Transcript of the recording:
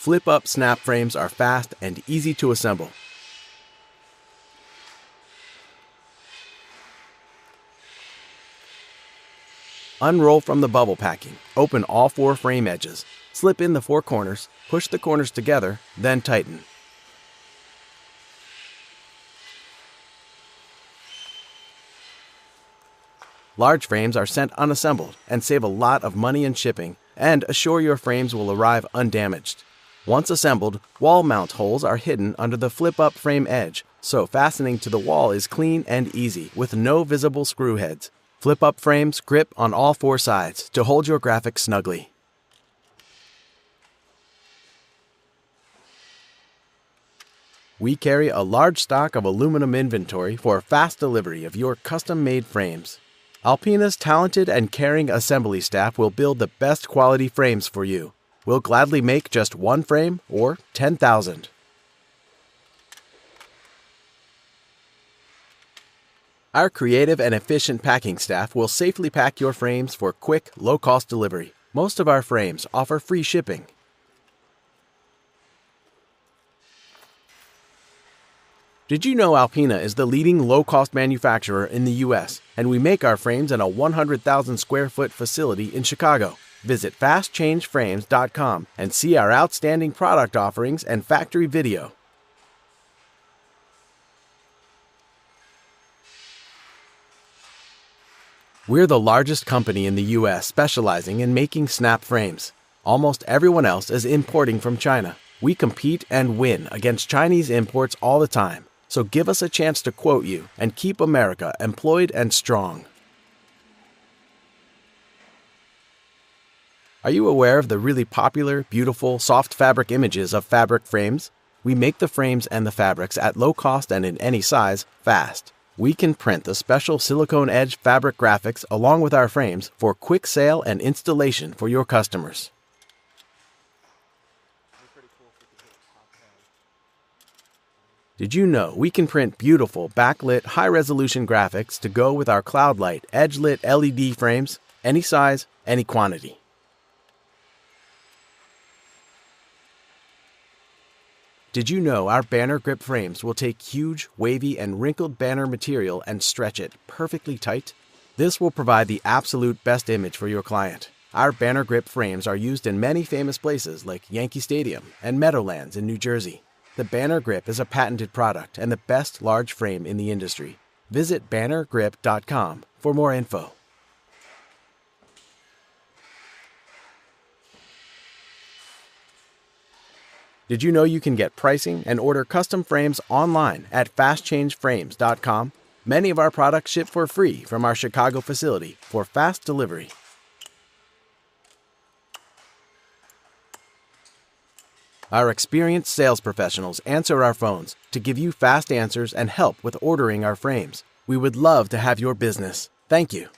Flip-up snap frames are fast and easy to assemble. Unroll from the bubble packing. Open all 4 frame edges. Slip in the 4 corners, push the corners together, then tighten. Large frames are sent unassembled and save a lot of money in shipping, and assure your frames will arrive undamaged. Once assembled, wall mount holes are hidden under the flip-up frame edge, so fastening to the wall is clean and easy with no visible screw heads. Flip-up frames grip on all 4 sides to hold your graphics snugly. We carry a large stock of aluminum inventory for fast delivery of your custom-made frames. Alpina's talented and caring assembly staff will build the best quality frames for you. We'll gladly make just 1 frame or 10,000. Our creative and efficient packing staff will safely pack your frames for quick, low-cost delivery. Most of our frames offer free shipping. Did you know Alpina is the leading low-cost manufacturer in the U.S., and we make our frames in a 100,000 square foot facility in Chicago? Visit fastchangeframes.com and see our outstanding product offerings and factory video. We're the largest company in the U.S. specializing in making snap frames. Almost everyone else is importing from China. We compete and win against Chinese imports all the time. So give us a chance to quote you and keep America employed and strong. Are you aware of the really popular, beautiful, soft fabric images of fabric frames? We make the frames and the fabrics at low cost and in any size, fast. We can print the special silicone edge fabric graphics along with our frames for quick sale and installation for your customers. Did you know we can print beautiful, backlit, high-resolution graphics to go with our CloudLight edge-lit LED frames, any size, any quantity? Did you know our banner grip frames will take huge, wavy, and wrinkled banner material and stretch it perfectly tight? This will provide the absolute best image for your client. Our banner grip frames are used in many famous places like Yankee Stadium and Meadowlands in New Jersey. The Banner Grip is a patented product and the best large frame in the industry. Visit bannergrip.com for more info. Did you know you can get pricing and order custom frames online at fastchangeframes.com? Many of our products ship for free from our Chicago facility for fast delivery. Our experienced sales professionals answer our phones to give you fast answers and help with ordering our frames. We would love to have your business. Thank you.